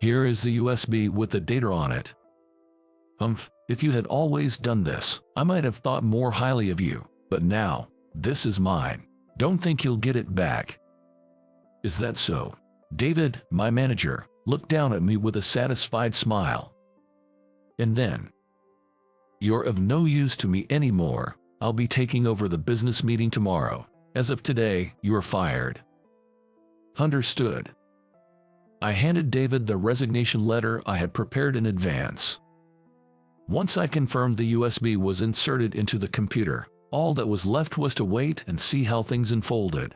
Here is the USB with the data on it. If you had always done this, I might have thought more highly of you, but now, this is mine. Don't think you'll get it back. Is that so? David, my manager, looked down at me with a satisfied smile. And then, you're of no use to me anymore. I'll be taking over the business meeting tomorrow. As of today, you are fired. Understood. I handed David the resignation letter I had prepared in advance. Once I confirmed the USB was inserted into the computer, all that was left was to wait and see how things unfolded.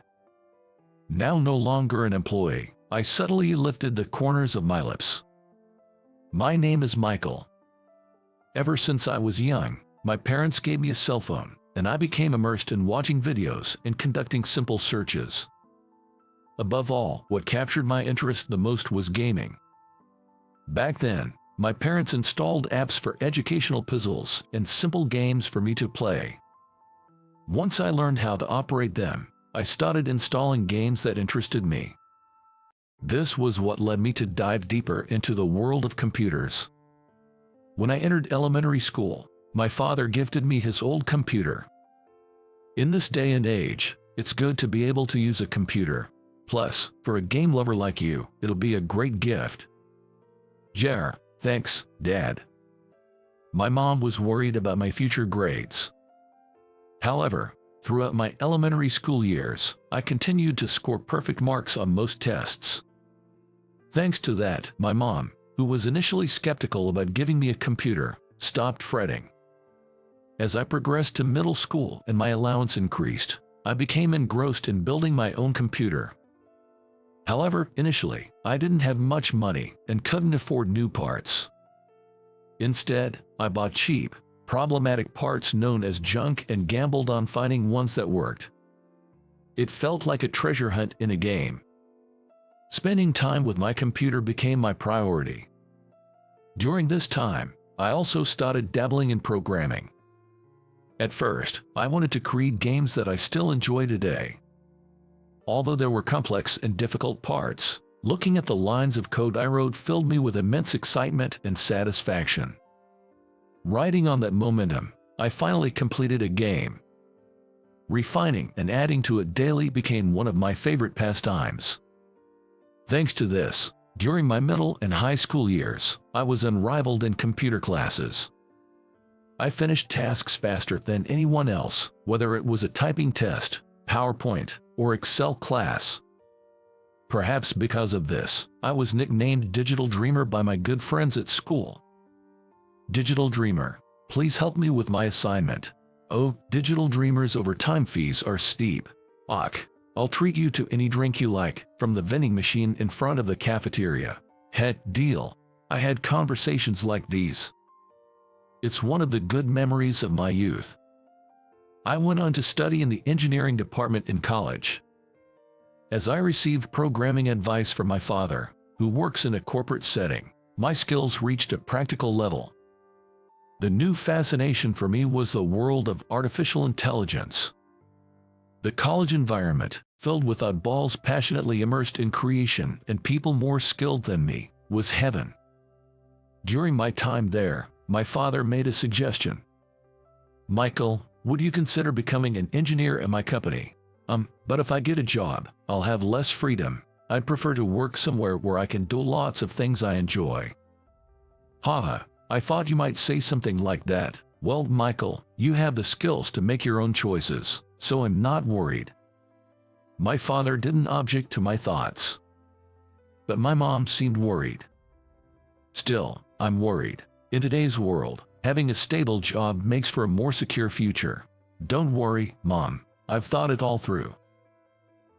Now no longer an employee, I subtly lifted the corners of my lips. My name is Michael. Ever since I was young, my parents gave me a cell phone, and I became immersed in watching videos and conducting simple searches. Above all, what captured my interest the most was gaming. Back then, my parents installed apps for educational puzzles and simple games for me to play. Once I learned how to operate them, I started installing games that interested me. This was what led me to dive deeper into the world of computers. When I entered elementary school, my father gifted me his old computer. In this day and age, it's good to be able to use a computer. Plus, for a game lover like you, it'll be a great gift. Thanks, Dad. My mom was worried about my future grades. However, throughout my elementary school years, I continued to score perfect marks on most tests. Thanks to that, my mom, who was initially skeptical about giving me a computer, stopped fretting. As I progressed to middle school and my allowance increased, I became engrossed in building my own computer. However, initially, I didn't have much money and couldn't afford new parts. Instead, I bought cheap, problematic parts known as junk and gambled on finding ones that worked. It felt like a treasure hunt in a game. Spending time with my computer became my priority. During this time, I also started dabbling in programming. At first, I wanted to create games that I still enjoy today. Although there were complex and difficult parts, looking at the lines of code I wrote filled me with immense excitement and satisfaction. Riding on that momentum, I finally completed a game. Refining and adding to it daily became one of my favorite pastimes. Thanks to this, during my middle and high school years, I was unrivaled in computer classes. I finished tasks faster than anyone else, whether it was a typing test, PowerPoint, or Excel class. Perhaps because of this, I was nicknamed Digital Dreamer by my good friends at school. Digital Dreamer, please help me with my assignment. Oh, Digital Dreamer's overtime fees are steep. I'll treat you to any drink you like, from the vending machine in front of the cafeteria. Deal. I had conversations like these. It's one of the good memories of my youth. I went on to study in the engineering department in college. As I received programming advice from my father, who works in a corporate setting, my skills reached a practical level. The new fascination for me was the world of artificial intelligence. The college environment, filled with oddballs passionately immersed in creation and people more skilled than me, was heaven. During my time there, my father made a suggestion. Michael, would you consider becoming an engineer at my company? But if I get a job, I'll have less freedom. I'd prefer to work somewhere where I can do lots of things I enjoy. Haha, I thought you might say something like that. Well, Michael, you have the skills to make your own choices, so I'm not worried. My father didn't object to my thoughts. But my mom seemed worried. Still, I'm worried. In today's world, having a stable job makes for a more secure future. Don't worry, Mom. I've thought it all through.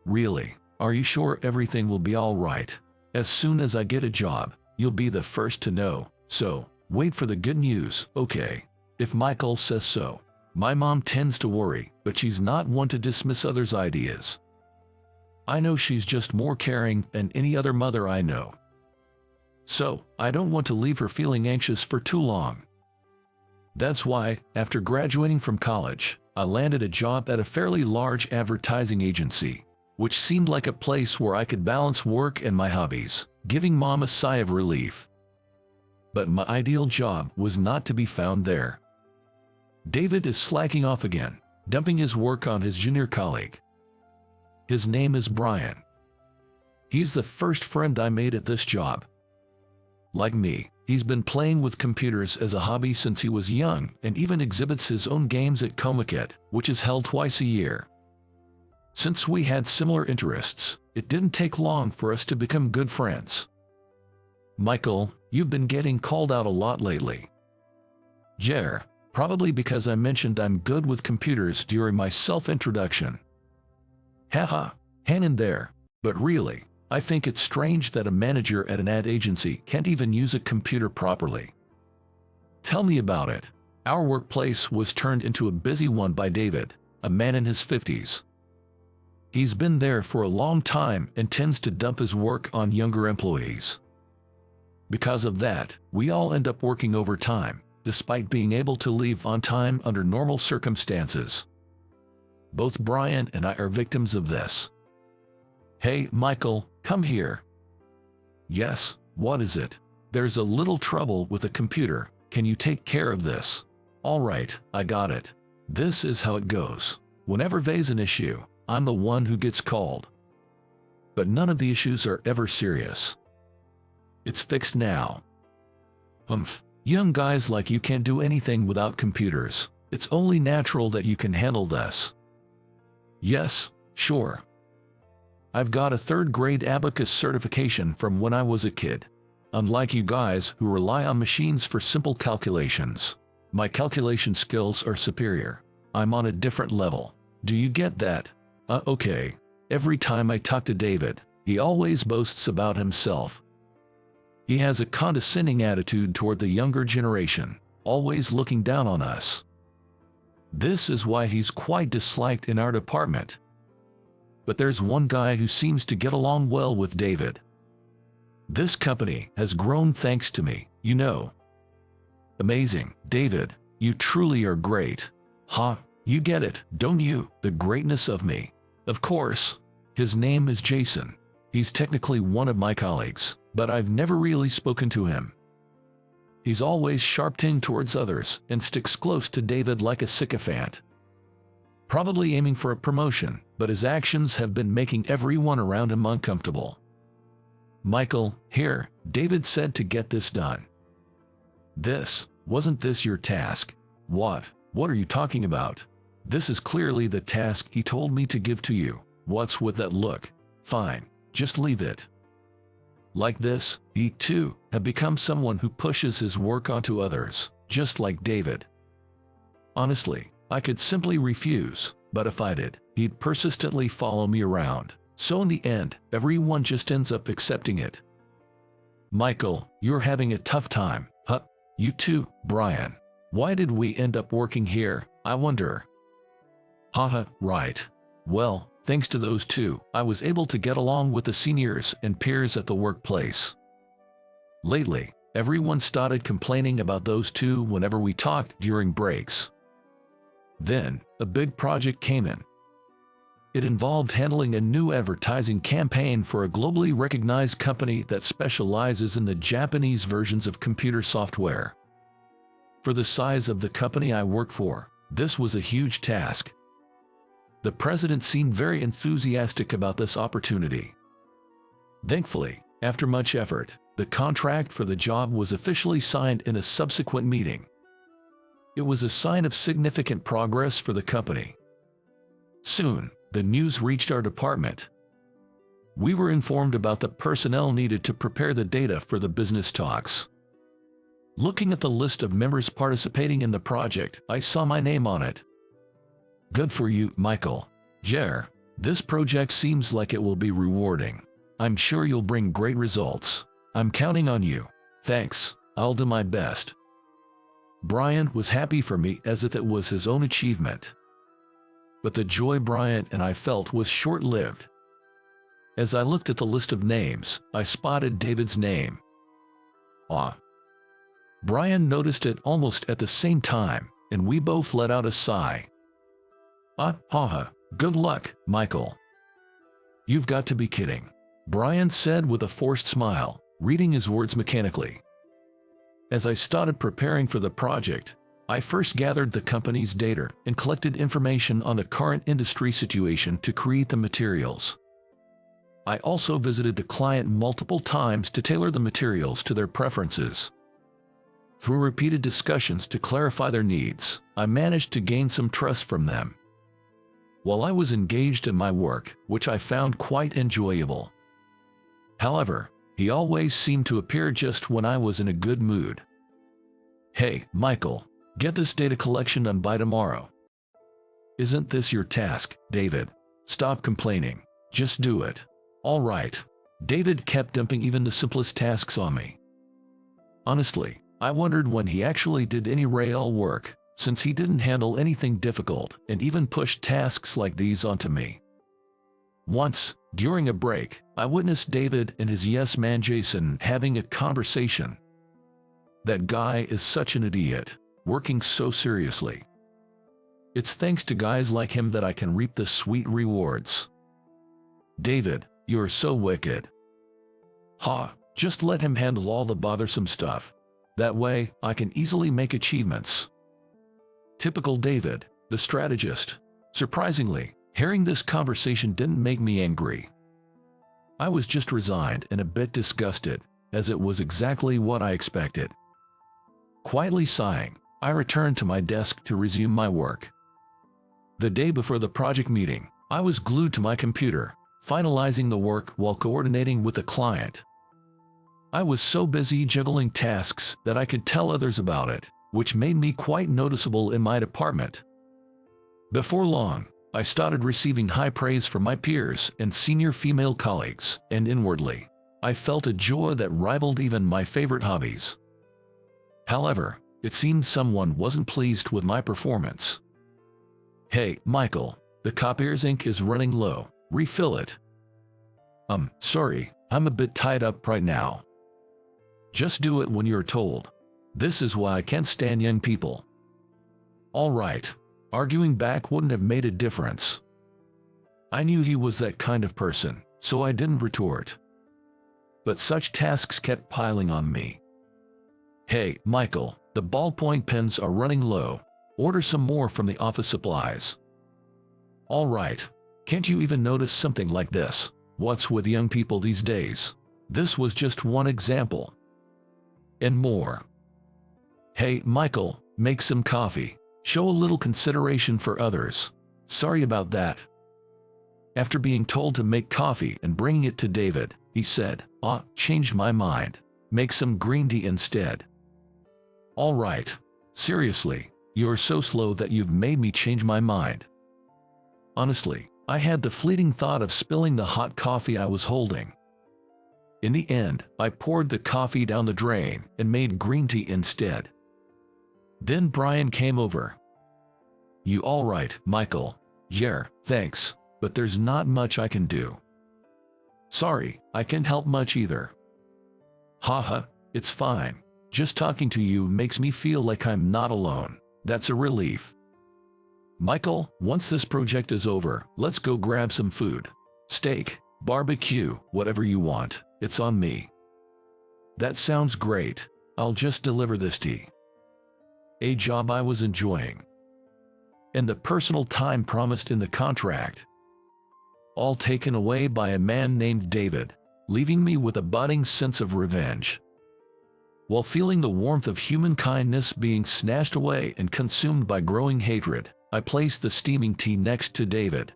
Really? Are you sure everything will be all right? As soon as I get a job, you'll be the first to know. So, wait for the good news, okay? If Michael says so. My mom tends to worry, but she's not one to dismiss others' ideas. I know she's just more caring than any other mother I know. So, I don't want to leave her feeling anxious for too long. That's why, after graduating from college, I landed a job at a fairly large advertising agency. which seemed like a place where I could balance work and my hobbies, giving Mom a sigh of relief. But my ideal job was not to be found there. David is slacking off again, dumping his work on his junior colleague. His name is Brian. He's the first friend I made at this job. Like me, he's been playing with computers as a hobby since he was young and even exhibits his own games at culminate, which is held twice a year. Since we had similar interests, it didn't take long for us to become good friends. Michael, you've been getting called out a lot lately. Jer, probably because I mentioned I'm good with computers during my self-introduction. Haha, hang in there, but really, I think it's strange that a manager at an ad agency can't even use a computer properly. Tell me about it. Our workplace was turned into a busy one by David, a man in his 50s. He's been there for a long time and tends to dump his work on younger employees. Because of that, we all end up working overtime, despite being able to leave on time under normal circumstances. Both Brian and I are victims of this. Hey, Michael, come here. Yes, what is it? There's a little trouble with the computer. Can you take care of this? All right, I got it. This is how it goes. Whenever there's an issue, I'm the one who gets called. But none of the issues are ever serious. It's fixed now. Young guys like you can't do anything without computers. It's only natural that you can handle this. Yes, sure. I've got a third-grade abacus certification from when I was a kid. Unlike you guys who rely on machines for simple calculations, my calculation skills are superior. I'm on a different level. Do you get that? Okay. Every time I talk to David, he always boasts about himself. He has a condescending attitude toward the younger generation, always looking down on us. This is why he's quite disliked in our department. But there's one guy who seems to get along well with David. This company has grown thanks to me, you know. Amazing, David, you truly are great. You get it, don't you? The greatness of me. Of course. His name is Jason. He's technically one of my colleagues, but I've never really spoken to him. He's always sharp-tongued towards others and sticks close to David like a sycophant. Probably aiming for a promotion, but his actions have been making everyone around him uncomfortable. Michael, here, David said to get this done. Wasn't this your task? What are you talking about? This is clearly the task he told me to give to you. What's with that look? Fine, just leave it. Like this, he too had become someone who pushes his work onto others, just like David. Honestly, I could simply refuse, but if I did, he'd persistently follow me around. So in the end, everyone just ends up accepting it. Michael, you're having a tough time, huh? You too, Brian. Why did we end up working here, I wonder? Right. Well, thanks to those two, I was able to get along with the seniors and peers at the workplace. Lately, everyone started complaining about those two whenever we talked during breaks. Then, a big project came in. It involved handling a new advertising campaign for a globally recognized company that specializes in the Japanese versions of computer software. For the size of the company I work for, this was a huge task. The president seemed very enthusiastic about this opportunity. Thankfully, after much effort, the contract for the job was officially signed in a subsequent meeting. It was a sign of significant progress for the company. Soon, the news reached our department. We were informed about the personnel needed to prepare the data for the business talks. Looking at the list of members participating in the project, I saw my name on it. Good for you, Michael. Jer, this project seems like it will be rewarding. I'm sure you'll bring great results. I'm counting on you. Thanks, I'll do my best. Brian was happy for me as if it was his own achievement. But the joy Brian and I felt was short-lived. As I looked at the list of names, I spotted David's name. Brian noticed it almost at the same time, and we both let out a sigh. Good luck, Michael. You've got to be kidding, Brian said with a forced smile, reading his words mechanically. As I started preparing for the project, I first gathered the company's data and collected information on the current industry situation to create the materials. I also visited the client multiple times to tailor the materials to their preferences. Through repeated discussions to clarify their needs, I managed to gain some trust from them. While I was engaged in my work, which I found quite enjoyable. However, he always seemed to appear just when I was in a good mood. Hey, Michael, get this data collection done by tomorrow. Isn't this your task, David? Stop complaining. Just do it. All right. David kept dumping even the simplest tasks on me. Honestly, I wondered when he actually did any real work, since he didn't handle anything difficult and even pushed tasks like these onto me. Once, during a break, I witnessed David and his yes man Jason having a conversation. That guy is such an idiot, working so seriously. It's thanks to guys like him that I can reap the sweet rewards. David, you're so wicked. Ha, just let him handle all the bothersome stuff. That way, I can easily make achievements. Typical David, the strategist. Surprisingly, hearing this conversation didn't make me angry. I was just resigned and a bit disgusted, as it was exactly what I expected. Quietly sighing, I returned to my desk to resume my work. The day before the project meeting, I was glued to my computer, finalizing the work while coordinating with the client. I was so busy juggling tasks that I could tell others about it, which made me quite noticeable in my department. Before long, I started receiving high praise from my peers and senior female colleagues, and inwardly, I felt a joy that rivaled even my favorite hobbies. However, it seemed someone wasn't pleased with my performance. Hey, Michael, the copier's ink is running low, refill it. Sorry, I'm a bit tied up right now. Just do it when you're told. This is why I can't stand young people. All right. Arguing back wouldn't have made a difference. I knew he was that kind of person, so I didn't retort. But such tasks kept piling on me. Hey, Michael, the ballpoint pens are running low. Order some more from the office supplies. All right. Can't you even notice something like this? What's with young people these days? This was just one example. And more. Hey, Michael, make some coffee. Show a little consideration for others. Sorry about that. After being told to make coffee and bringing it to David, he said, changed my mind. Make some green tea instead. All right. Seriously, you're so slow that you've made me change my mind. Honestly, I had the fleeting thought of spilling the hot coffee I was holding. In the end, I poured the coffee down the drain and made green tea instead. Then Brian came over. You all right, Michael? Yeah, thanks, but there's not much I can do. Sorry, I can't help much either. Haha, it's fine. Just talking to you makes me feel like I'm not alone. That's a relief. Michael, once this project is over, let's go grab some food. Steak, barbecue, whatever you want. It's on me. That sounds great. I'll just deliver this tea. A job I was enjoying. And the personal time promised in the contract. All taken away by a man named David, leaving me with a budding sense of revenge. While feeling the warmth of human kindness being snatched away and consumed by growing hatred, I placed the steaming tea next to David.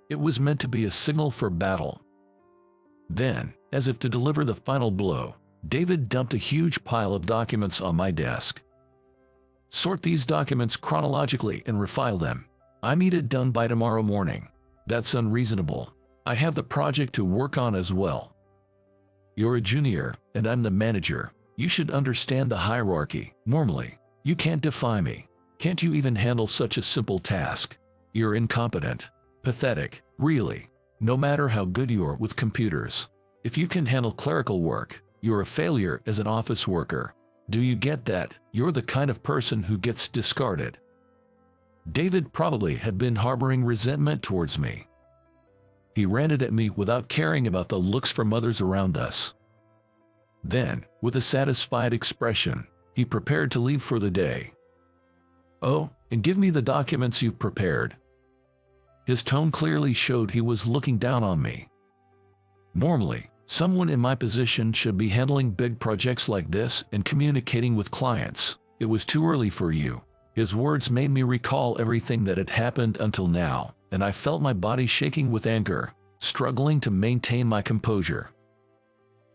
It was meant to be a signal for battle. Then, as if to deliver the final blow, David dumped a huge pile of documents on my desk. Sort these documents chronologically and refile them. I need it done by tomorrow morning. That's unreasonable. I have the project to work on as well. You're a junior, and I'm the manager. You should understand the hierarchy. Normally, you can't defy me. Can't you even handle such a simple task? You're incompetent. Pathetic, really. No matter how good you are with computers. If you can handle clerical work, you're a failure as an office worker. Do you get that? You're the kind of person who gets discarded. David probably had been harboring resentment towards me. He ranted at me without caring about the looks from others around us. Then, with a satisfied expression, he prepared to leave for the day. "Oh, and give me the documents you've prepared." His tone clearly showed he was looking down on me. Normally, someone in my position should be handling big projects like this and communicating with clients. "It was too early for you." His words made me recall everything that had happened until now, and I felt my body shaking with anger, struggling to maintain my composure.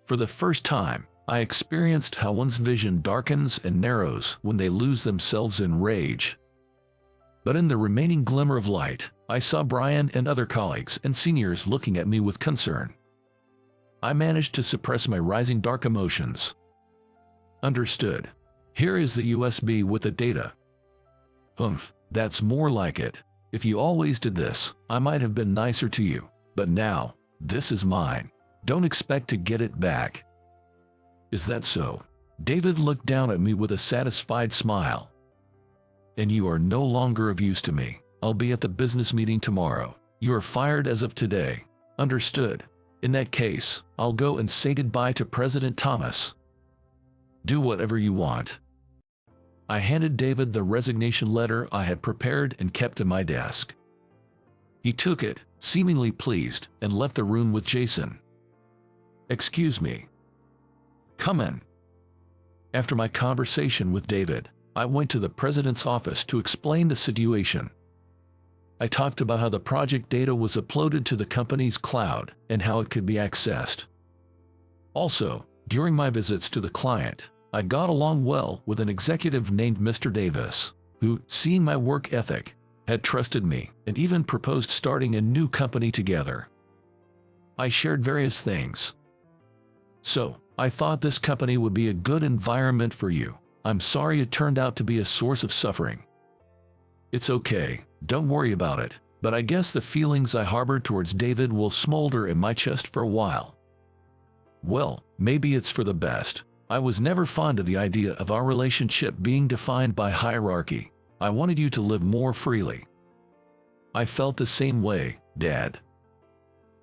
For the first time, I experienced how one's vision darkens and narrows when they lose themselves in rage. But in the remaining glimmer of light, I saw Brian and other colleagues and seniors looking at me with concern. I managed to suppress my rising dark emotions. "Understood. Here is the USB with the data." "Humph, that's more like it. If you always did this, I might have been nicer to you, but now, this is mine. Don't expect to get it back." "Is that so?" David looked down at me with a satisfied smile. "And you are no longer of use to me. I'll be at the business meeting tomorrow. You are fired as of today." "Understood. In that case, I'll go and say goodbye to President Thomas." "Do whatever you want." I handed David the resignation letter I had prepared and kept in my desk. He took it, seemingly pleased, and left the room with Jason. "Excuse me." "Come in." After my conversation with David, I went to the president's office to explain the situation. I talked about how the project data was uploaded to the company's cloud and how it could be accessed. Also, during my visits to the client, I got along well with an executive named Mr. Davis, who, seeing my work ethic, had trusted me and even proposed starting a new company together. I shared various things. "So, I thought this company would be a good environment for you. I'm sorry it turned out to be a source of suffering." "It's okay, don't worry about it, but I guess the feelings I harbored towards David will smolder in my chest for a while." "Well, maybe it's for the best. I was never fond of the idea of our relationship being defined by hierarchy. I wanted you to live more freely." "I felt the same way, Dad."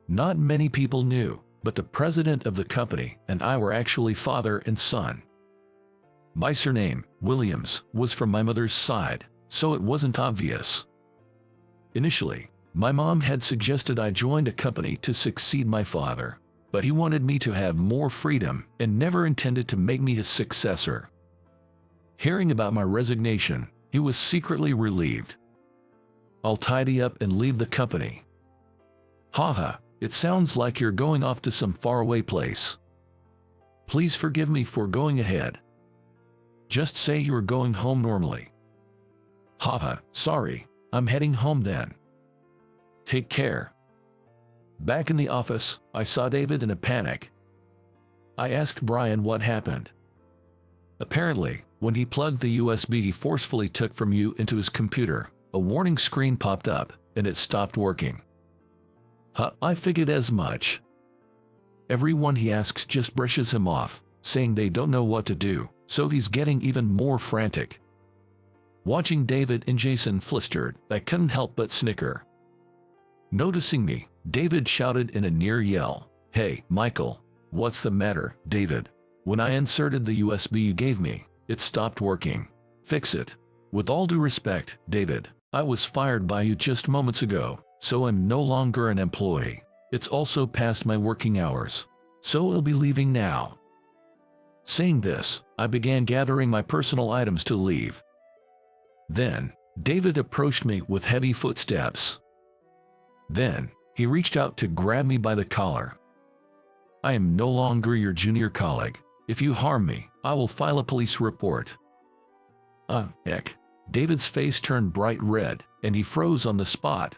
Not many people knew, but the president of the company and I were actually father and son. My surname, Williams, was from my mother's side, so it wasn't obvious. Initially, my mom had suggested I joined a company to succeed my father, but he wanted me to have more freedom and never intended to make me his successor. Hearing about my resignation, he was secretly relieved. "I'll tidy up and leave the company." "Haha, it sounds like you're going off to some faraway place." "Please forgive me for going ahead." "Just say you're going home normally." "Haha, sorry, I'm heading home then." "Take care." Back in the office, I saw David in a panic. I asked Brian what happened. "Apparently, when he plugged the USB he forcefully took from you into his computer, a warning screen popped up, and it stopped working." "Huh, I figured as much." "Everyone he asks just brushes him off, saying they don't know what to do, so he's getting even more frantic." Watching David and Jason flustered, I couldn't help but snicker. Noticing me, David shouted in a near yell, "Hey, Michael, what's the matter, David? When I inserted the USB you gave me, it stopped working. Fix it." "With all due respect, David, I was fired by you just moments ago, so I'm no longer an employee. It's also past my working hours, so I'll be leaving now." Saying this, I began gathering my personal items to leave. Then, David approached me with heavy footsteps. Then, he reached out to grab me by the collar. "I am no longer your junior colleague. If you harm me, I will file a police report." Heck. David's face turned bright red, and he froze on the spot.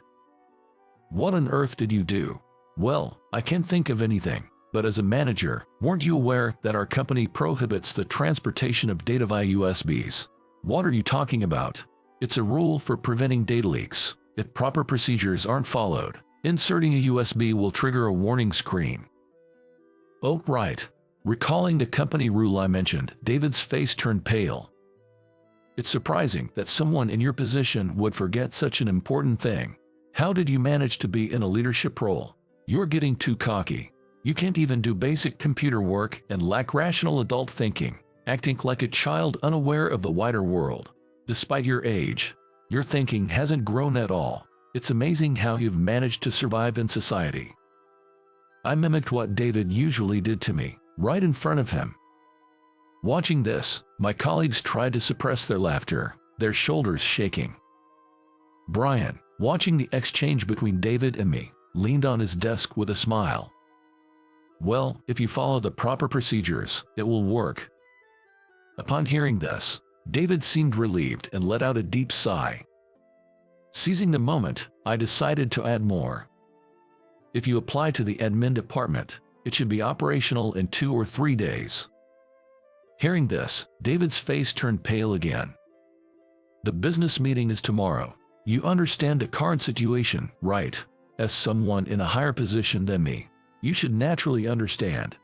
"What on earth did you do?" "Well, I can't think of anything, but as a manager, weren't you aware that our company prohibits the transportation of data via USBs? "What are you talking about?" "It's a rule for preventing data leaks. If proper procedures aren't followed, inserting a USB will trigger a warning screen." "Oh, right." Recalling the company rule I mentioned, David's face turned pale. "It's surprising that someone in your position would forget such an important thing. How did you manage to be in a leadership role?" You're getting too cocky. You can't even do basic computer work and lack rational adult thinking, acting like a child unaware of the wider world. Despite your age, your thinking hasn't grown at all. It's amazing how you've managed to survive in society." I mimicked what David usually did to me, right in front of him. Watching this, my colleagues tried to suppress their laughter, their shoulders shaking. Brian, watching the exchange between David and me, leaned on his desk with a smile. "Well, if you follow the proper procedures, it will work." Upon hearing this, David seemed relieved and let out a deep sigh. Seizing the moment, I decided to add more. "If you apply to the admin department, it should be operational in 2 or 3 days." Hearing this, David's face turned pale again. "The business meeting is tomorrow. You understand the current situation, right? As someone in a higher position than me, you should naturally understand."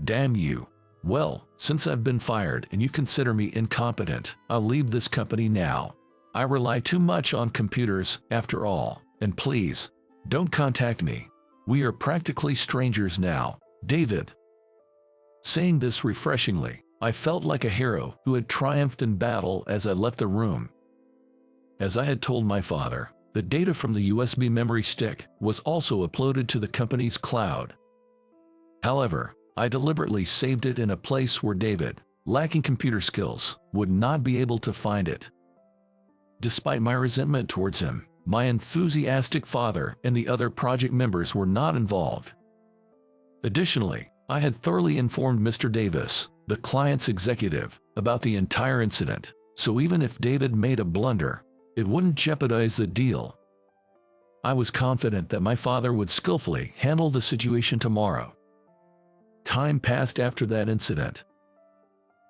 "Damn you. Well, since I've been fired and you consider me incompetent, I'll leave this company now. I rely too much on computers, after all, and please, don't contact me. We are practically strangers now, David." Saying this refreshingly, I felt like a hero who had triumphed in battle as I left the room. As I had told my father, the data from the USB memory stick was also uploaded to the company's cloud. However, I deliberately saved it in a place where David, lacking computer skills, would not be able to find it. Despite my resentment towards him, my enthusiastic father and the other project members were not involved. Additionally, I had thoroughly informed Mr. Davis, the client's executive, about the entire incident, so even if David made a blunder, it wouldn't jeopardize the deal. I was confident that my father would skillfully handle the situation tomorrow. Time passed after that incident.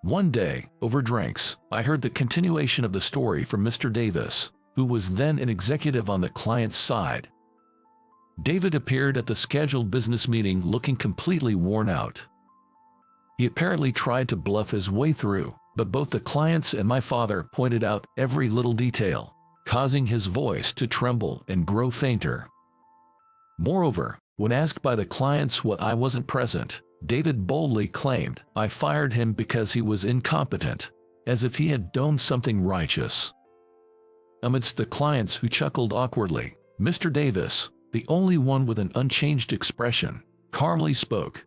One day, over drinks, I heard the continuation of the story from Mr. Davis, who was then an executive on the client's side. David appeared at the scheduled business meeting looking completely worn out. He apparently tried to bluff his way through, but both the clients and my father pointed out every little detail, causing his voice to tremble and grow fainter. Moreover, when asked by the clients why I wasn't present, David boldly claimed I fired him because he was incompetent, as if he had done something righteous. Amidst the clients who chuckled awkwardly, Mr. Davis, the only one with an unchanged expression, calmly spoke.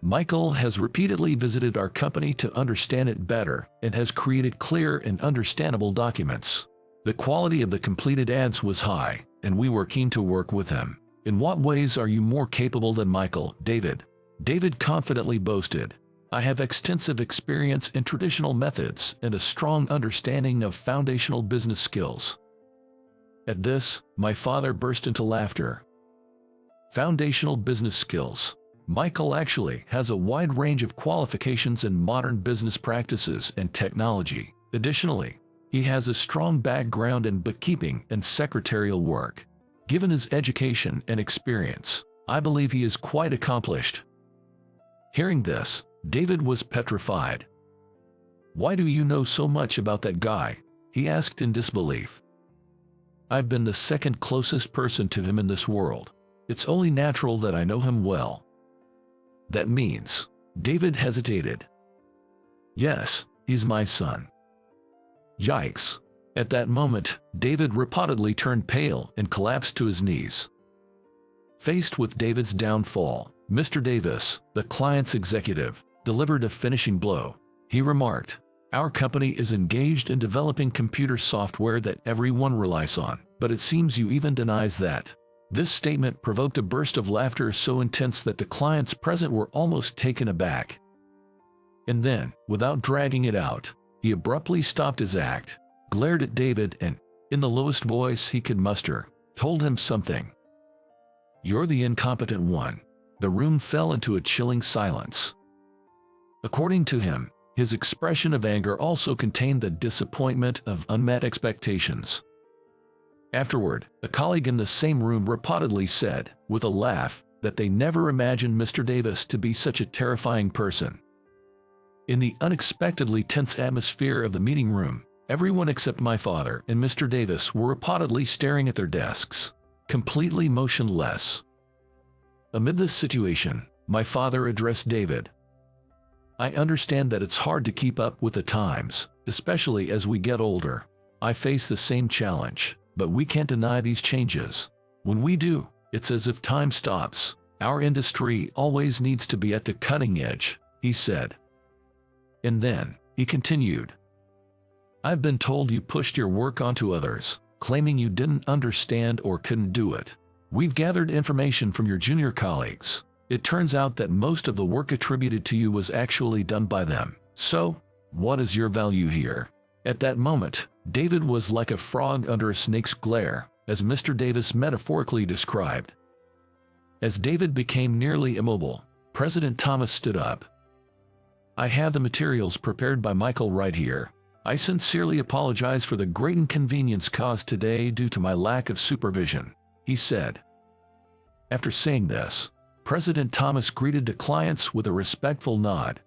"Michael has repeatedly visited our company to understand it better and has created clear and understandable documents. The quality of the completed ads was high, and we were keen to work with him. In what ways are you more capable than Michael, David?" David confidently boasted, "I have extensive experience in traditional methods and a strong understanding of foundational business skills." At this, my father burst into laughter. Foundational business skills. Michael actually has a wide range of qualifications in modern business practices and technology. Additionally, he has a strong background in bookkeeping and secretarial work. Given his education and experience, I believe he is quite accomplished. Hearing this, David was petrified. "Why do you know so much about that guy?" he asked in disbelief. "I've been the second closest person to him in this world. It's only natural that I know him well." "That means," David hesitated. "Yes, he's my son." Yikes. At that moment, David reportedly turned pale and collapsed to his knees. Faced with David's downfall, Mr. Davis, the client's executive, delivered a finishing blow. He remarked, "Our company is engaged in developing computer software that everyone relies on, but it seems you even denies that." This statement provoked a burst of laughter so intense that the clients present were almost taken aback. And then, without dragging it out, he abruptly stopped his act, glared at David and, in the lowest voice he could muster, told him something. "You're the incompetent one." The room fell into a chilling silence. According to him, his expression of anger also contained the disappointment of unmet expectations. Afterward, a colleague in the same room reportedly said, with a laugh, that they never imagined Mr. Davis to be such a terrifying person. In the unexpectedly tense atmosphere of the meeting room, everyone except my father and Mr. Davis were reportedly staring at their desks, completely motionless. Amid this situation, my father addressed David. I understand that it's hard to keep up with the times, especially as we get older. I face the same challenge, but we can't deny these changes. When we do, it's as if time stops. Our industry always needs to be at the cutting edge, he said. And then, he continued. I've been told you pushed your work onto others, claiming you didn't understand or couldn't do it. We've gathered information from your junior colleagues. It turns out that most of the work attributed to you was actually done by them. So, what is your value here? At that moment, David was like a frog under a snake's glare, as Mr. Davis metaphorically described. As David became nearly immobile, President Thomas stood up. I have the materials prepared by Michael right here. I sincerely apologize for the great inconvenience caused today due to my lack of supervision, he said. After saying this, President Thomas greeted the clients with a respectful nod.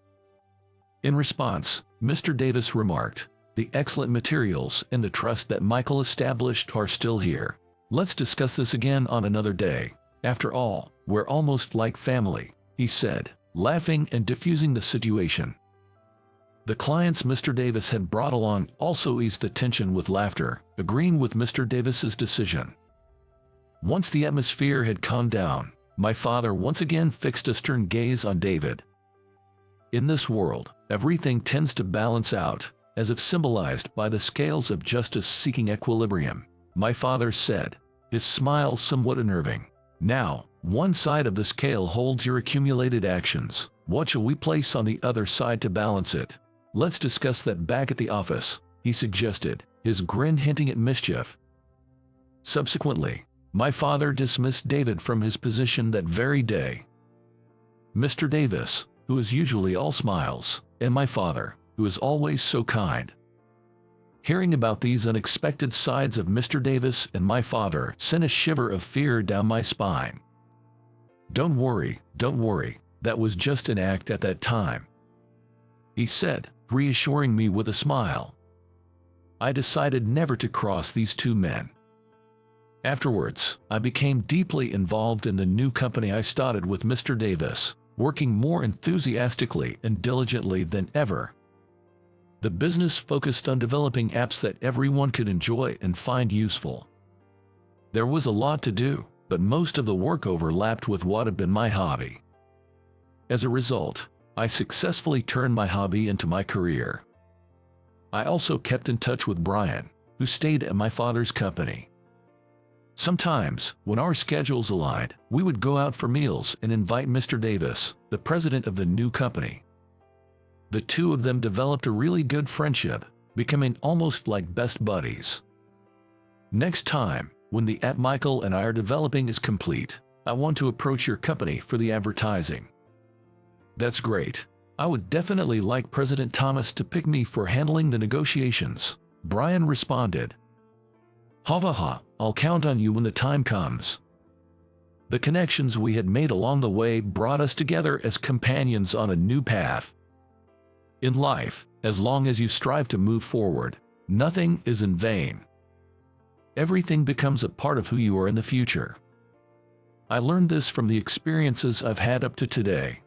In response, Mr. Davis remarked, the excellent materials and the trust that Michael established are still here. Let's discuss this again on another day. After all, we're almost like family, he said, laughing and diffusing the situation. The clients Mr. Davis had brought along also eased the tension with laughter, agreeing with Mr. Davis's decision. Once the atmosphere had calmed down, my father once again fixed a stern gaze on David. In this world, everything tends to balance out, as if symbolized by the scales of justice seeking equilibrium, my father said, his smile somewhat unnerving. Now, one side of the scale holds your accumulated actions. What shall we place on the other side to balance it? Let's discuss that back at the office, he suggested, his grin hinting at mischief. Subsequently, my father dismissed David from his position that very day. Mr. Davis, who is usually all smiles, and my father, who is always so kind. Hearing about these unexpected sides of Mr. Davis and my father sent a shiver of fear down my spine. Don't worry, that was just an act at that time, he said, reassuring me with a smile. I decided never to cross these two men. Afterwards, I became deeply involved in the new company I started with Mr. Davis, working more enthusiastically and diligently than ever. The business focused on developing apps that everyone could enjoy and find useful. There was a lot to do, but most of the work overlapped with what had been my hobby. As a result, I successfully turned my hobby into my career. I also kept in touch with Brian, who stayed at my father's company. Sometimes, when our schedules aligned, we would go out for meals and invite Mr. Davis, the president of the new company. The two of them developed a really good friendship, becoming almost like best buddies. Next time, when the app Michael and I are developing is complete, I want to approach your company for the advertising. That's great. I would definitely like President Thomas to pick me for handling the negotiations, Brian responded. Ha, I'll count on you when the time comes. The connections we had made along the way brought us together as companions on a new path. In life, as long as you strive to move forward, nothing is in vain. Everything becomes a part of who you are in the future. I learned this from the experiences I've had up to today.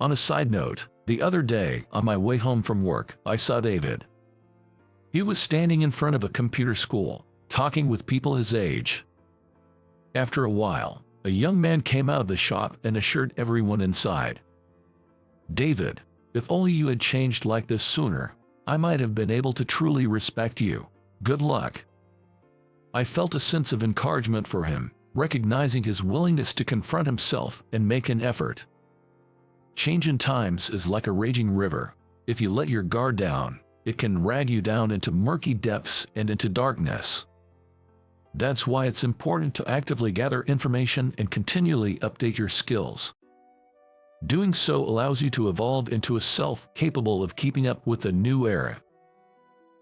On a side note, the other day, on my way home from work, I saw David. He was standing in front of a computer school, talking with people his age. After a while, a young man came out of the shop and assured everyone inside, "David, if only you had changed like this sooner, I might have been able to truly respect you. Good luck." I felt a sense of encouragement for him, recognizing his willingness to confront himself and make an effort. Change in times is like a raging river. If you let your guard down, it can drag you down into murky depths and into darkness. That's why it's important to actively gather information and continually update your skills. Doing so allows you to evolve into a self capable of keeping up with the new era.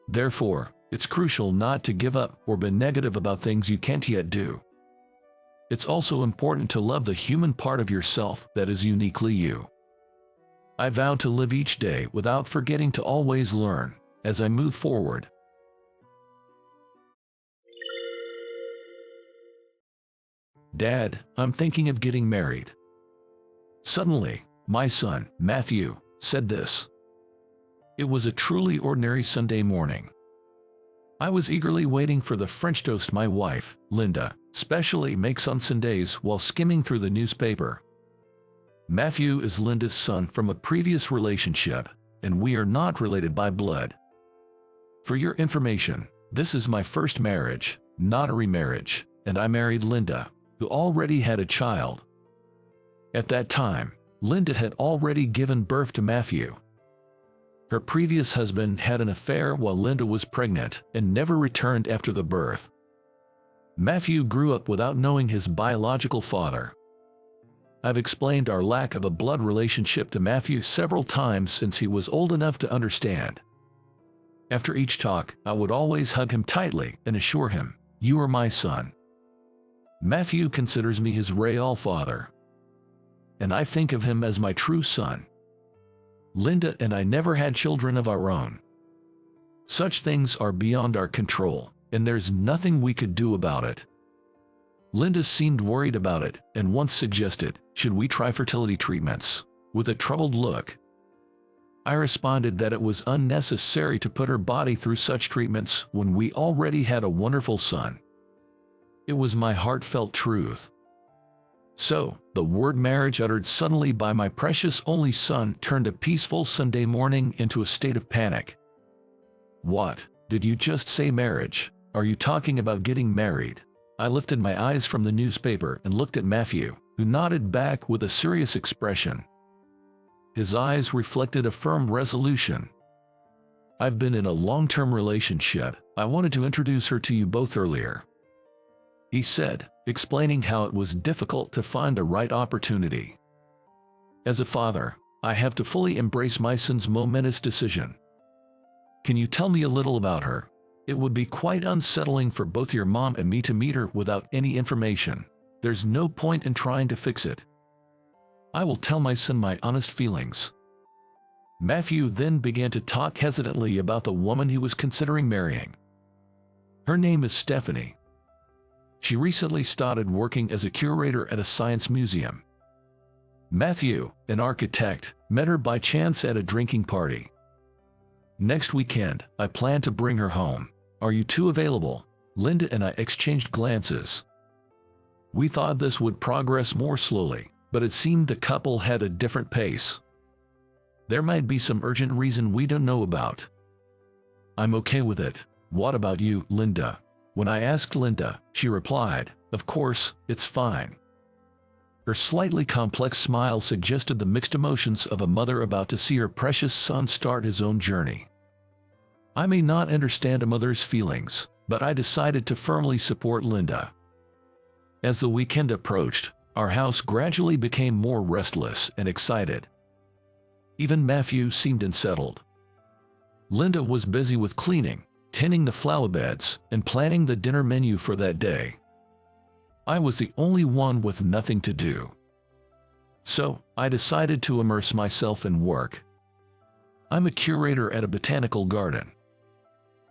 Therefore, it's crucial not to give up or be negative about things you can't yet do. It's also important to love the human part of yourself that is uniquely you. I vow to live each day without forgetting to always learn as I move forward. "Dad, I'm thinking of getting married." Suddenly, my son, Matthew, said this. It was a truly ordinary Sunday morning. I was eagerly waiting for the French toast my wife, Linda, specially makes on Sundays while skimming through the newspaper. Matthew is Linda's son from a previous relationship, and we are not related by blood. For your information, this is my first marriage, not a remarriage, and I married Linda, who already had a child. At that time, Linda had already given birth to Matthew. Her previous husband had an affair while Linda was pregnant and never returned after the birth. Matthew grew up without knowing his biological father. I've explained our lack of a blood relationship to Matthew several times since he was old enough to understand. After each talk, I would always hug him tightly and assure him, "You are my son." Matthew considers me his real father, and I think of him as my true son. Linda and I never had children of our own. Such things are beyond our control, and there's nothing we could do about it. Linda seemed worried about it and once suggested, "Should we try fertility treatments?" with a troubled look. I responded that it was unnecessary to put her body through such treatments when we already had a wonderful son. It was my heartfelt truth. So, the word marriage uttered suddenly by my precious only son turned a peaceful Sunday morning into a state of panic. "What? Did you just say marriage? Are you talking about getting married?" I lifted my eyes from the newspaper and looked at Matthew, who nodded back with a serious expression. His eyes reflected a firm resolution. "I've been in a long-term relationship. I wanted to introduce her to you both earlier," he said, explaining how it was difficult to find the right opportunity. "As a father, I have to fully embrace my son's momentous decision. Can you tell me a little about her? It would be quite unsettling for both your mom and me to meet her without any information. There's no point in trying to fix it. I will tell my son my honest feelings." Matthew then began to talk hesitantly about the woman he was considering marrying. "Her name is Stephanie. She recently started working as a curator at a science museum. Matthew, an architect, met her by chance at a drinking party. Next weekend, I plan to bring her home. Are you two available?" Linda and I exchanged glances. We thought this would progress more slowly, but it seemed the couple had a different pace. There might be some urgent reason we don't know about. "I'm okay with it. What about you, Linda?" When I asked Linda, she replied, "Of course, it's fine." Her slightly complex smile suggested the mixed emotions of a mother about to see her precious son start his own journey. I may not understand a mother's feelings, but I decided to firmly support Linda. As the weekend approached, our house gradually became more restless and excited. Even Matthew seemed unsettled. Linda was busy with cleaning, tending the flower beds, and planning the dinner menu for that day. I was the only one with nothing to do. So, I decided to immerse myself in work. I'm a curator at a botanical garden.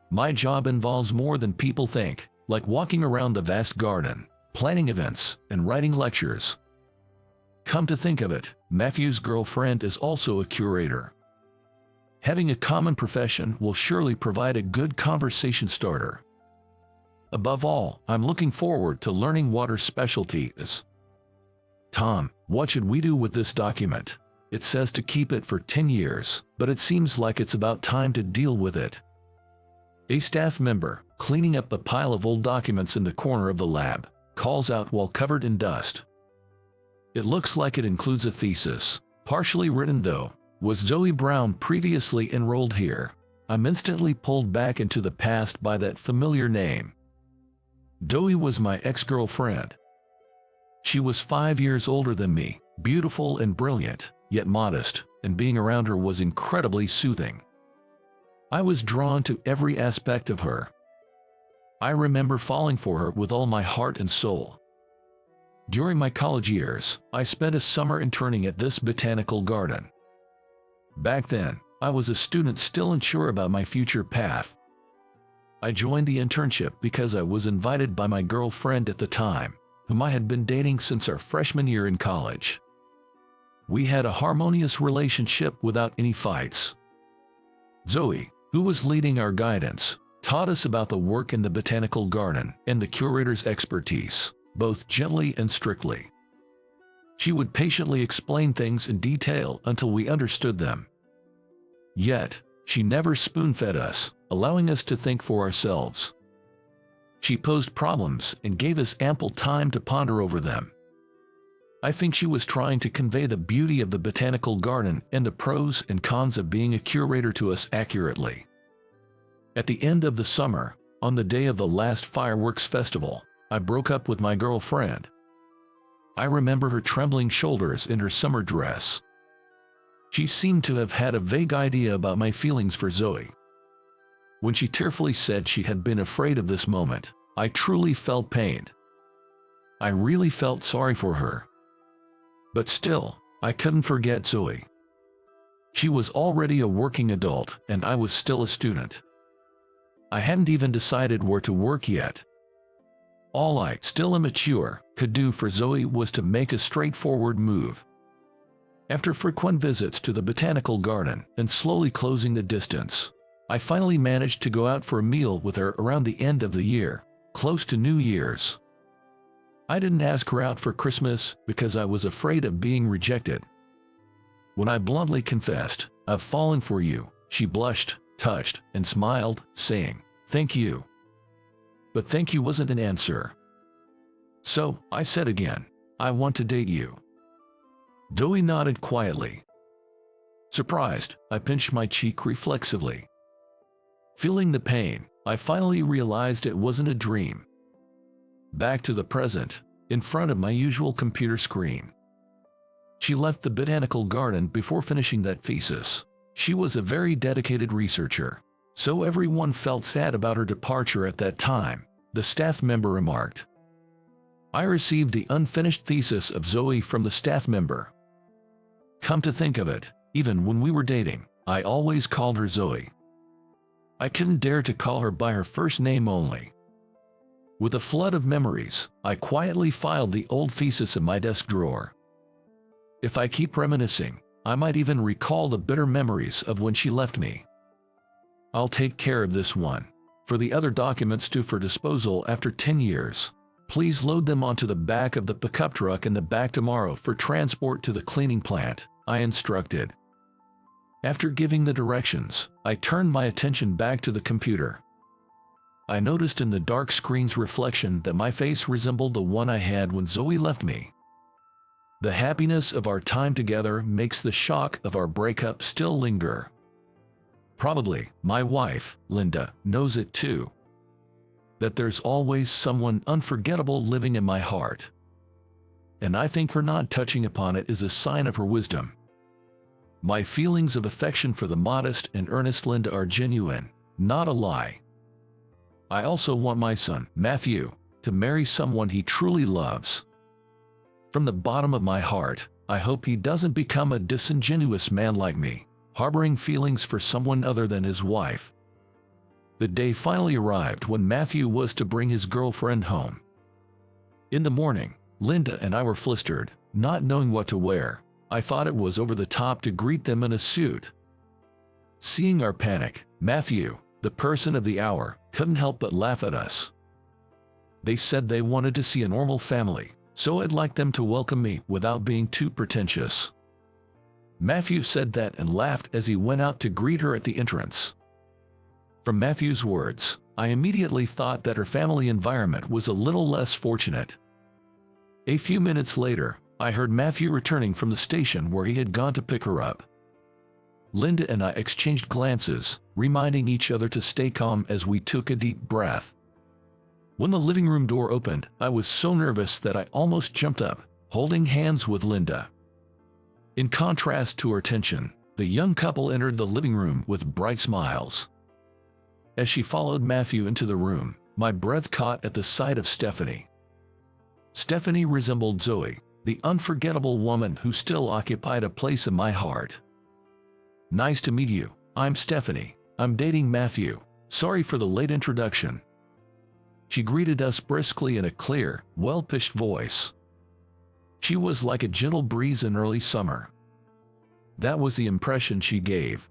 My job involves more than people think, like walking around the vast garden, planning events, and writing lectures. Come to think of it, Matthew's girlfriend is also a curator. Having a common profession will surely provide a good conversation starter. Above all, I'm looking forward to learning what her specialty is. "Tom, what should we do with this document? It says to keep it for 10 years, but it seems like it's about time to deal with it." A staff member, cleaning up a pile of old documents in the corner of the lab, calls out while covered in dust. "It looks like it includes a thesis, partially written though. Was Zoe Brown previously enrolled here?" I'm instantly pulled back into the past by that familiar name. Zoe was my ex-girlfriend. She was 5 years older than me, beautiful and brilliant, yet modest, and being around her was incredibly soothing. I was drawn to every aspect of her. I remember falling for her with all my heart and soul. During my college years, I spent a summer interning at this botanical garden. Back then, I was a student still unsure about my future path. I joined the internship because I was invited by my girlfriend at the time. whom I had been dating since our freshman year in college. We had a harmonious relationship without any fights. Zoe, who was leading our guidance, taught us about the work in the botanical garden and the curator's expertise, both gently and strictly. She would patiently explain things in detail until we understood them. Yet, she never spoon-fed us, allowing us to think for ourselves. She posed problems and gave us ample time to ponder over them. I think she was trying to convey the beauty of the botanical garden and the pros and cons of being a curator to us accurately. At the end of the summer, on the day of the last fireworks festival, I broke up with my girlfriend. I remember her trembling shoulders in her summer dress. She seemed to have had a vague idea about my feelings for Zoe. When she tearfully said she had been afraid of this moment, I truly felt pained. I really felt sorry for her. But still, I couldn't forget Zoe. She was already a working adult, and I was still a student. I hadn't even decided where to work yet. All I, still immature, could do for Zoe was to make a straightforward move. After frequent visits to the botanical garden and slowly closing the distance, I finally managed to go out for a meal with her around the end of the year, close to New Year's. I didn't ask her out for Christmas because I was afraid of being rejected. When I bluntly confessed, "I've fallen for you," she blushed, touched, and smiled, saying, "Thank you." But thank you wasn't an answer. So, I said again, "I want to date you." Zoe nodded quietly. Surprised, I pinched my cheek reflexively. Feeling the pain, I finally realized it wasn't a dream. Back to the present, in front of my usual computer screen. She left the botanical garden before finishing that thesis. She was a very dedicated researcher, so everyone felt sad about her departure at that time, the staff member remarked. I received the unfinished thesis of Zoe from the staff member. Come to think of it, even when we were dating, I always called her Zoe. I couldn't dare to call her by her first name only. With a flood of memories, I quietly filed the old thesis in my desk drawer. If I keep reminiscing, I might even recall the bitter memories of when she left me. I'll take care of this one. For the other documents due for disposal after 10 years, please load them onto the back of the pickup truck in the back tomorrow for transport to the cleaning plant, I instructed. After giving the directions, I turned my attention back to the computer. I noticed in the dark screen's reflection that my face resembled the one I had when Zoe left me. The happiness of our time together makes the shock of our breakup still linger. Probably, my wife, Linda, knows it too. That there's always someone unforgettable living in my heart. And I think her not touching upon it is a sign of her wisdom. My feelings of affection for the modest and earnest Linda are genuine, not a lie. I also want my son, Matthew, to marry someone he truly loves. From the bottom of my heart, I hope he doesn't become a disingenuous man like me, harboring feelings for someone other than his wife. The day finally arrived when Matthew was to bring his girlfriend home. In the morning, Linda and I were flustered, not knowing what to wear. I thought it was over the top to greet them in a suit. Seeing our panic, Matthew, the person of the hour, couldn't help but laugh at us. They said they wanted to see a normal family, so I'd like them to welcome me without being too pretentious. Matthew said that and laughed as he went out to greet her at the entrance. From Matthew's words, I immediately thought that her family environment was a little less fortunate. A few minutes later, I heard Matthew returning from the station where he had gone to pick her up. Linda and I exchanged glances, reminding each other to stay calm as we took a deep breath. When the living room door opened, I was so nervous that I almost jumped up, holding hands with Linda. In contrast to her tension, the young couple entered the living room with bright smiles. As she followed Matthew into the room, my breath caught at the sight of Stephanie. Stephanie resembled Zoe, the unforgettable woman who still occupied a place in my heart. Nice to meet you. I'm Stephanie. I'm dating Matthew. Sorry for the late introduction. She greeted us briskly in a clear, well-pitched voice. She was like a gentle breeze in early summer. That was the impression she gave.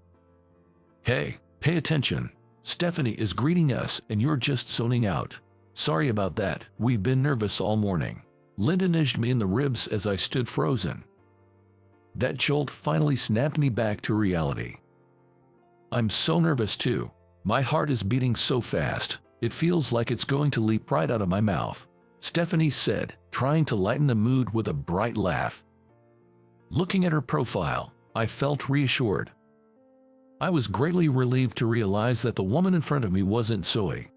"Hey, pay attention. Stephanie is greeting us and you're just zoning out. Sorry about that, we've been nervous all morning." Linda nudged me in the ribs as I stood frozen. That jolt finally snapped me back to reality. I'm so nervous too. My heart is beating so fast, it feels like it's going to leap right out of my mouth, Stephanie said, trying to lighten the mood with a bright laugh. Looking at her profile, I felt reassured. I was greatly relieved to realize that the woman in front of me wasn't Zoe.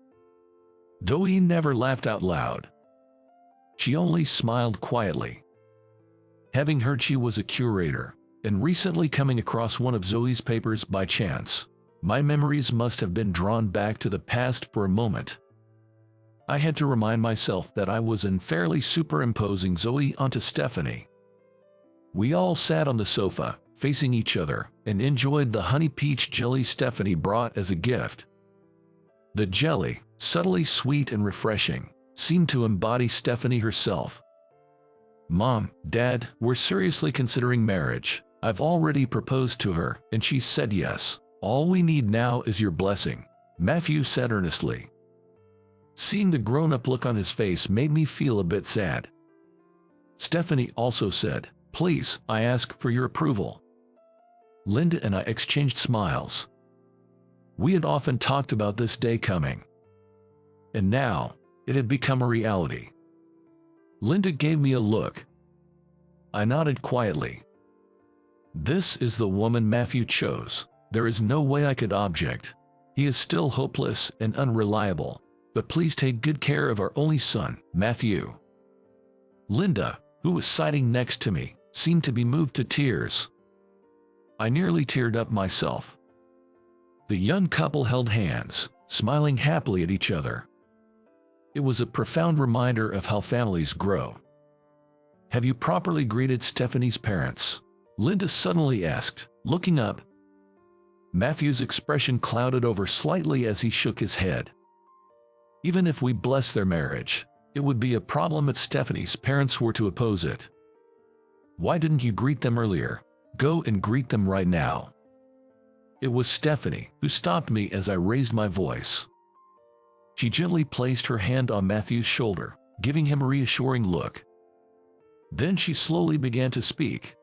Zoe never laughed out loud. She only smiled quietly. Having heard she was a curator, and recently coming across one of Zoe's papers by chance, my memories must have been drawn back to the past for a moment. I had to remind myself that I was unfairly superimposing Zoe onto Stephanie. We all sat on the sofa, facing each other, and enjoyed the honey peach jelly Stephanie brought as a gift. The jelly, subtly sweet and refreshing, seemed to embody Stephanie herself. "Mom, Dad, we're seriously considering marriage. I've already proposed to her, and she said yes. All we need now is your blessing," Matthew said earnestly. Seeing the grown-up look on his face made me feel a bit sad. Stephanie also said, "Please, I ask for your approval." Linda and I exchanged smiles. We had often talked about this day coming. And now, it had become a reality. Linda gave me a look. I nodded quietly. This is the woman Matthew chose. There is no way I could object. He is still hopeless and unreliable, but please take good care of our only son, Matthew. Linda, who was sitting next to me, seemed to be moved to tears. I nearly teared up myself. The young couple held hands, smiling happily at each other. It was a profound reminder of how families grow. "Have you properly greeted Stephanie's parents?" Linda suddenly asked, looking up. Matthew's expression clouded over slightly as he shook his head. "Even if we bless their marriage, it would be a problem if Stephanie's parents were to oppose it." "Why didn't you greet them earlier? Go and greet them right now." It was Stephanie who stopped me as I raised my voice. She gently placed her hand on Matthew's shoulder, giving him a reassuring look. Then she slowly began to speak.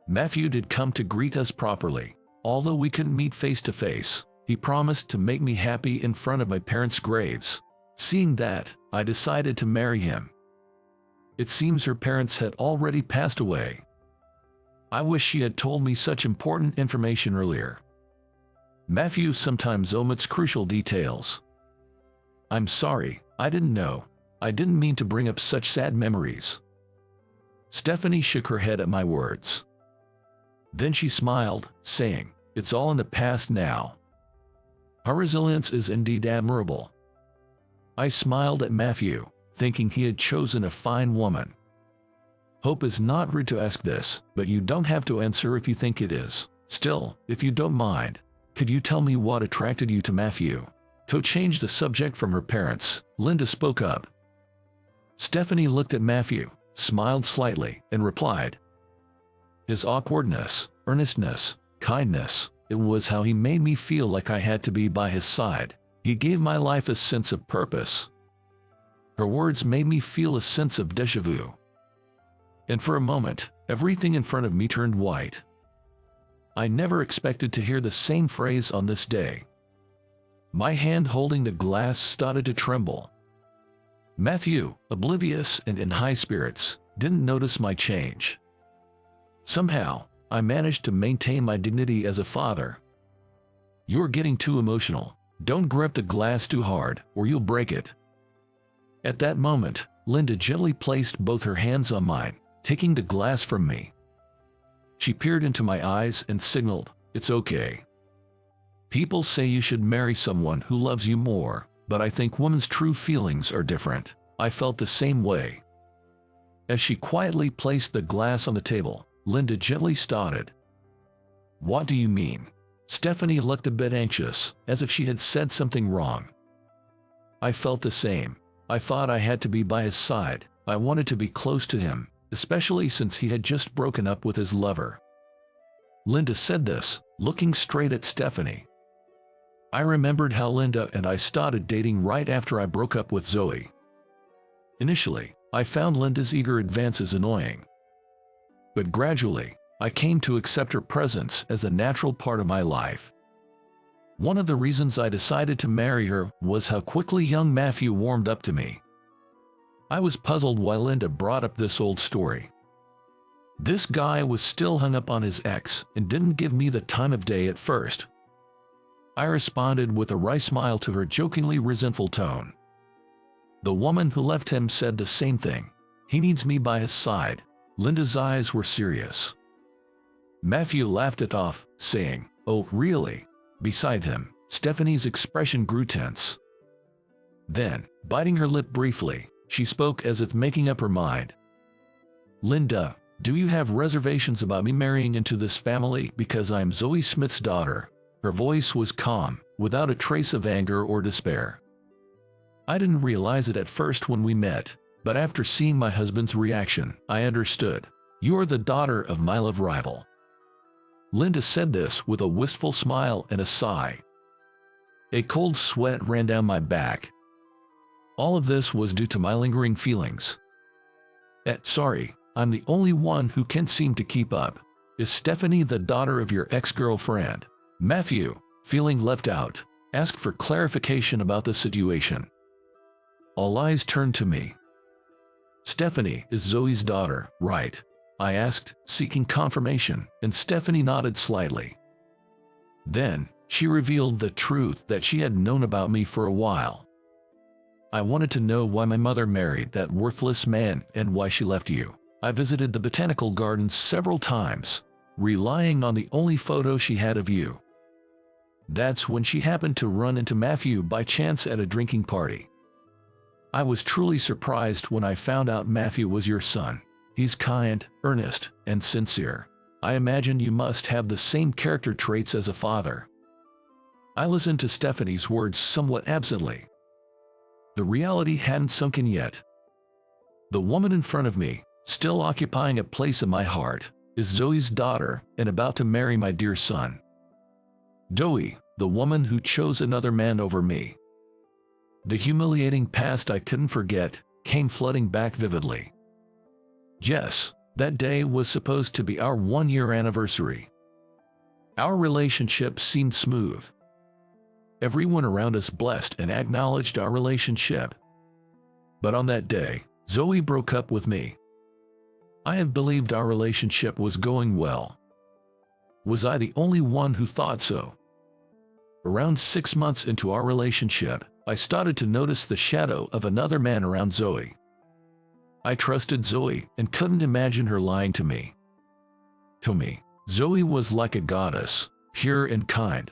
"Matthew did come to greet us properly. Although we couldn't meet face to face, he promised to make me happy in front of my parents' graves. Seeing that, I decided to marry him. It seems her parents had already passed away. I wish she had told me such important information earlier." Matthew sometimes omits crucial details. "I'm sorry, I didn't know. I didn't mean to bring up such sad memories." Stephanie shook her head at my words. Then she smiled, saying, "It's all in the past now." Her resilience is indeed admirable. I smiled at Matthew, thinking he had chosen a fine woman. Hope is not rude to ask this, but you don't have to answer if you think it is. Still, if you don't mind, could you tell me what attracted you to Matthew? To change the subject from her parents, Linda spoke up. Stephanie looked at Matthew, smiled slightly, and replied, "His awkwardness, earnestness, kindness, it was how he made me feel like I had to be by his side. He gave my life a sense of purpose." Her words made me feel a sense of déjà vu. And for a moment, everything in front of me turned white. I never expected to hear the same phrase on this day. My hand holding the glass started to tremble. Matthew, oblivious and in high spirits, didn't notice my change. Somehow, I managed to maintain my dignity as a father. "You're getting too emotional. Don't grip the glass too hard, or you'll break it." At that moment, Linda gently placed both her hands on mine, taking the glass from me. She peered into my eyes and signaled, "It's okay. People say you should marry someone who loves you more, but I think women's true feelings are different." I felt the same way. As she quietly placed the glass on the table, Linda gently started. "What do you mean?" Stephanie looked a bit anxious, as if she had said something wrong. I felt the same. I thought I had to be by his side. I wanted to be close to him, especially since he had just broken up with his lover. Linda said this, looking straight at Stephanie. I remembered how Linda and I started dating right after I broke up with Zoe. Initially, I found Linda's eager advances annoying. But gradually, I came to accept her presence as a natural part of my life. One of the reasons I decided to marry her was how quickly young Matthew warmed up to me. I was puzzled why Linda brought up this old story. This guy was still hung up on his ex and didn't give me the time of day at first. I responded with a wry smile to her jokingly resentful tone. The woman who left him said the same thing. He needs me by his side. Linda's eyes were serious. Matthew laughed it off, saying, "Oh, really?" Beside him, Stephanie's expression grew tense. Then, biting her lip briefly, she spoke as if making up her mind. "Linda, do you have reservations about me marrying into this family because I'm Zoe Smith's daughter?" Her voice was calm, without a trace of anger or despair. I didn't realize it at first when we met, but after seeing my husband's reaction, I understood. "You're the daughter of my love rival." Linda said this with a wistful smile and a sigh. A cold sweat ran down my back. All of this was due to my lingering feelings. Sorry, I'm the only one who can't seem to keep up. Is Stephanie the daughter of your ex-girlfriend? Matthew, feeling left out, asked for clarification about the situation. All eyes turned to me. "Stephanie is Zoe's daughter, right?" I asked, seeking confirmation, and Stephanie nodded slightly. Then, she revealed the truth that she had known about me for a while. "I wanted to know why my mother married that worthless man and why she left you. I visited the botanical gardens several times, relying on the only photo she had of you. That's when she happened to run into Matthew by chance at a drinking party. I was truly surprised when I found out Matthew was your son. He's kind, earnest, and sincere. I imagined you must have the same character traits as a father." I listened to Stephanie's words somewhat absently. The reality hadn't sunk in yet. The woman in front of me, still occupying a place in my heart, is Zoe's daughter and about to marry my dear son. Zoe, the woman who chose another man over me. The humiliating past I couldn't forget came flooding back vividly. Yes, that day was supposed to be our one-year anniversary. Our relationship seemed smooth. Everyone around us blessed and acknowledged our relationship. But on that day, Zoe broke up with me. I had believed our relationship was going well. Was I the only one who thought so? Around 6 months into our relationship, I started to notice the shadow of another man around Zoe. I trusted Zoe and couldn't imagine her lying to me. To me, Zoe was like a goddess, pure and kind.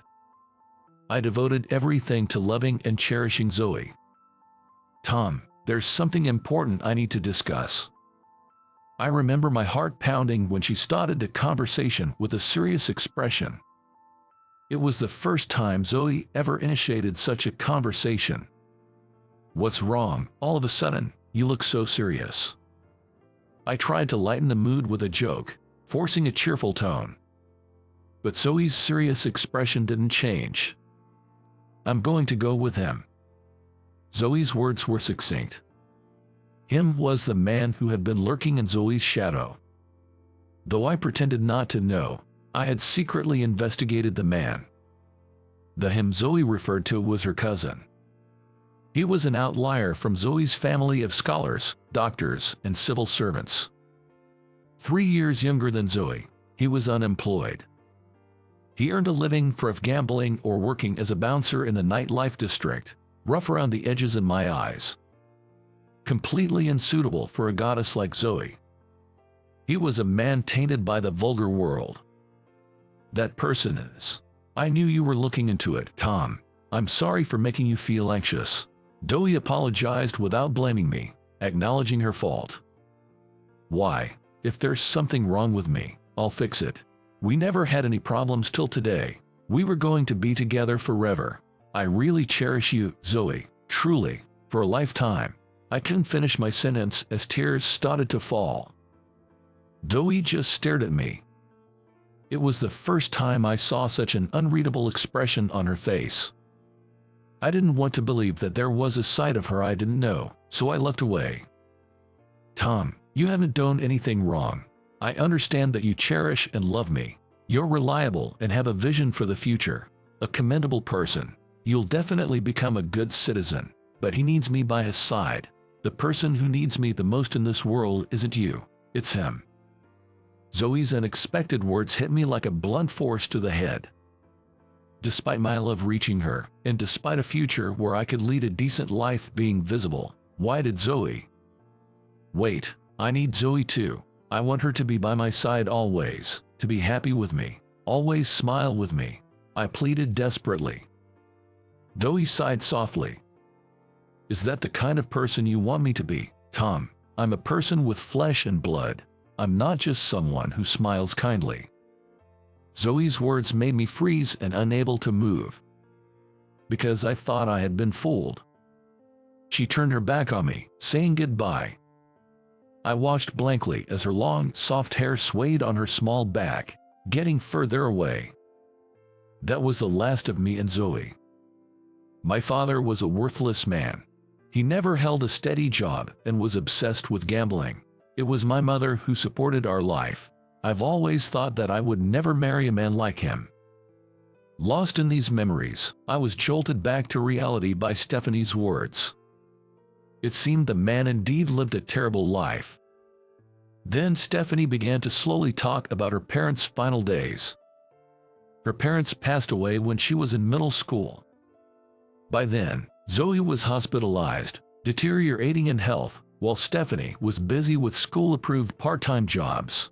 I devoted everything to loving and cherishing Zoe. "Tom, there's something important I need to discuss." I remember my heart pounding when she started the conversation with a serious expression. It was the first time Zoe ever initiated such a conversation. "What's wrong? All of a sudden, you look so serious." I tried to lighten the mood with a joke, forcing a cheerful tone. But Zoe's serious expression didn't change. "I'm going to go with him." Zoe's words were succinct. Him was the man who had been lurking in Zoe's shadow. Though I pretended not to know, I had secretly investigated the man. The him Zoe referred to was her cousin. He was an outlier from Zoe's family of scholars, doctors, and civil servants. 3 years younger than Zoe, he was unemployed. He earned a living from gambling or working as a bouncer in the nightlife district, rough around the edges in my eyes. Completely unsuitable for a goddess like Zoe. He was a man tainted by the vulgar world. "That person is. I knew you were looking into it, Tom. I'm sorry for making you feel anxious." Zoe apologized without blaming me, acknowledging her fault. "Why? If there's something wrong with me, I'll fix it. We never had any problems till today. We were going to be together forever. I really cherish you, Zoe, Truly, for a lifetime. I couldn't finish my sentence as tears started to fall. Zoe just stared at me. It was the first time I saw such an unreadable expression on her face. I didn't want to believe that there was a side of her I didn't know, so I looked away. Tom, you haven't done anything wrong. I understand that you cherish and love me. You're reliable and have a vision for the future. A commendable person. You'll definitely become a good citizen. But he needs me by his side. The person who needs me the most in this world isn't you. It's him. Zoe's unexpected words hit me like a blunt force to the head. Despite my love reaching her, and despite a future where I could lead a decent life being visible, why did Zoe? Wait, I need Zoe too. I want her to be by my side always, to be happy with me, always smile with me. I pleaded desperately. Zoe sighed softly. Is that the kind of person you want me to be, Tom? I'm a person with flesh and blood. I'm not just someone who smiles kindly. Zoe's words made me freeze and unable to move. Because I thought I had been fooled. She turned her back on me, saying goodbye. I watched blankly as her long, soft hair swayed on her small back, getting further away. That was the last of me and Zoe. My father was a worthless man. He never held a steady job and was obsessed with gambling. It was my mother who supported our life. I've always thought that I would never marry a man like him. Lost in these memories, I was jolted back to reality by Stephanie's words. It seemed the man indeed lived a terrible life. Then Stephanie began to slowly talk about her parents' final days. Her parents passed away when she was in middle school. By then, Zoe was hospitalized, deteriorating in health, while Stephanie was busy with school-approved part-time jobs.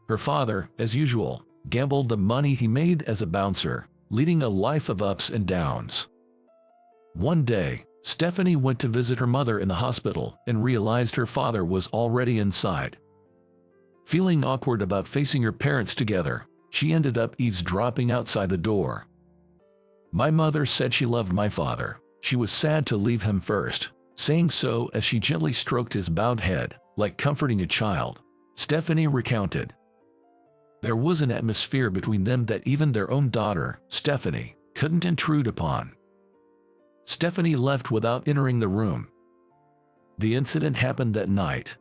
Her father, as usual, gambled the money he made as a bouncer, leading a life of ups and downs. One day, Stephanie went to visit her mother in the hospital and realized her father was already inside. Feeling awkward about facing her parents together, she ended up eavesdropping outside the door. My mother said she loved my father. She was sad to leave him first, saying so as she gently stroked his bowed head, like comforting a child. Stephanie recounted. There was an atmosphere between them that even their own daughter, Stephanie, couldn't intrude upon. Stephanie left without entering the room. The incident happened that night.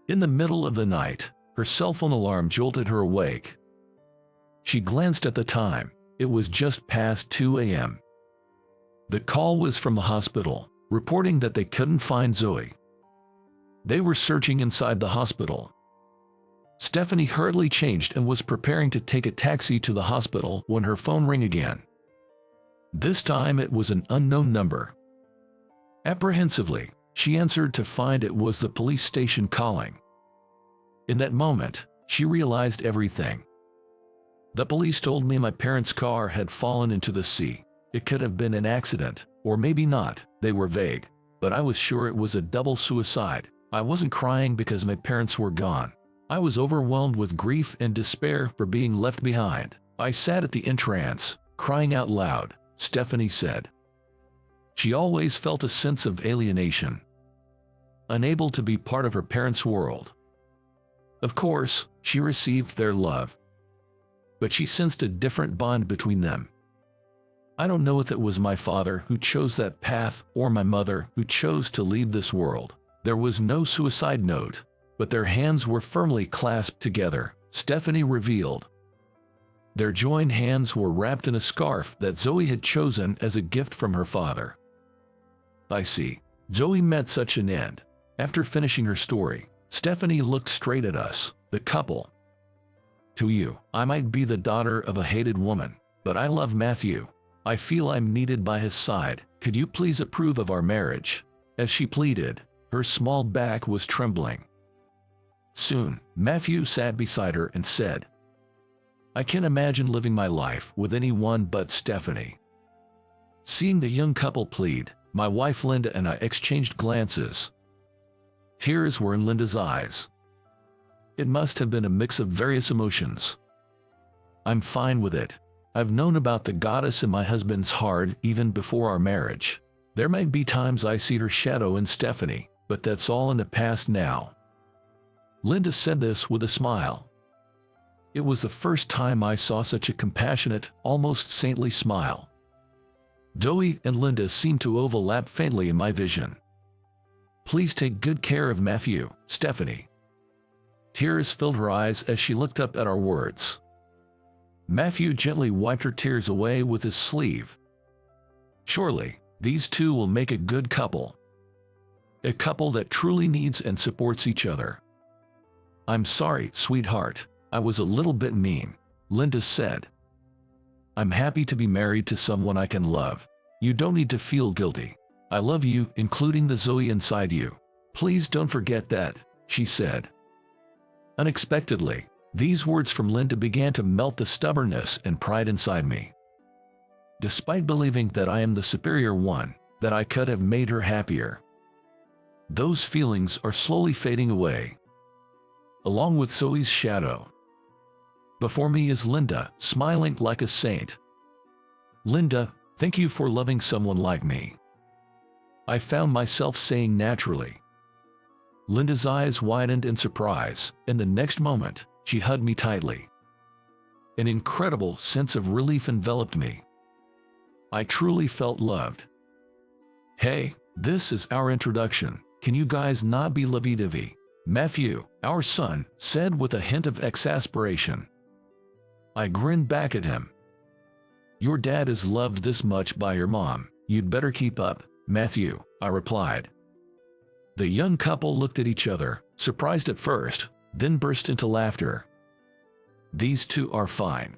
In the middle of the night, her cell phone alarm jolted her awake. She glanced at the time. It was just past 2 a.m. The call was from the hospital, reporting that they couldn't find Zoe. They were searching inside the hospital. Stephanie hurriedly changed and was preparing to take a taxi to the hospital when her phone rang again. This time it was an unknown number. Apprehensively, she answered to find it was the police station calling. In that moment, she realized everything. The police told me my parents' car had fallen into the sea. It could have been an accident, or maybe not, they were vague. But I was sure it was a double suicide. I wasn't crying because my parents were gone. I was overwhelmed with grief and despair for being left behind. I sat at the entrance, crying out loud, Stephanie said. She always felt a sense of alienation. Unable to be part of her parents' world. Of course, she received their love. But she sensed a different bond between them. I don't know if it was my father who chose that path or my mother who chose to leave this world. There was no suicide note, but their hands were firmly clasped together, Stephanie revealed. Their joined hands were wrapped in a scarf that Zoe had chosen as a gift from her father. I see. Zoe met such an end. After finishing her story, Stephanie looked straight at us, the couple. To you, I might be the daughter of a hated woman, but I love Matthew. I feel I'm needed by his side. Could you please approve of our marriage? As she pleaded, her small back was trembling. Soon, Matthew sat beside her and said, I can't imagine living my life with anyone but Stephanie. Seeing the young couple plead, my wife Linda and I exchanged glances. Tears were in Linda's eyes. It must have been a mix of various emotions. I'm fine with it. I've known about the goddess in my husband's heart even before our marriage. There may be times I see her shadow in Stephanie, but that's all in the past now. Linda said this with a smile. It was the first time I saw such a compassionate, almost saintly smile. Zoe and Linda seemed to overlap faintly in my vision. Please take good care of Matthew, Stephanie. Tears filled her eyes as she looked up at our words. Matthew gently wiped her tears away with his sleeve. Surely, these two will make a good couple. A couple that truly needs and supports each other. I'm sorry, sweetheart, I was a little bit mean, Linda said. I'm happy to be married to someone I can love. You don't need to feel guilty. I love you, including the Zoe inside you. Please don't forget that, she said. Unexpectedly, these words from Linda began to melt the stubbornness and pride inside me. Despite believing that I am the superior one, that I could have made her happier. Those feelings are slowly fading away, along with Zoe's shadow. Before me is Linda, smiling like a saint. Linda, thank you for loving someone like me, I found myself saying naturally. Linda's eyes widened in surprise, and the next moment, she hugged me tightly. An incredible sense of relief enveloped me. I truly felt loved. Hey, this is our introduction. Can you guys not be lovey-dovey? Matthew, our son, said with a hint of exasperation. I grinned back at him. Your dad is loved this much by your mom. You'd better keep up, Matthew, I replied. The young couple looked at each other, surprised at first, then burst into laughter. These two are fine.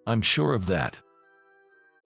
I'm sure of that.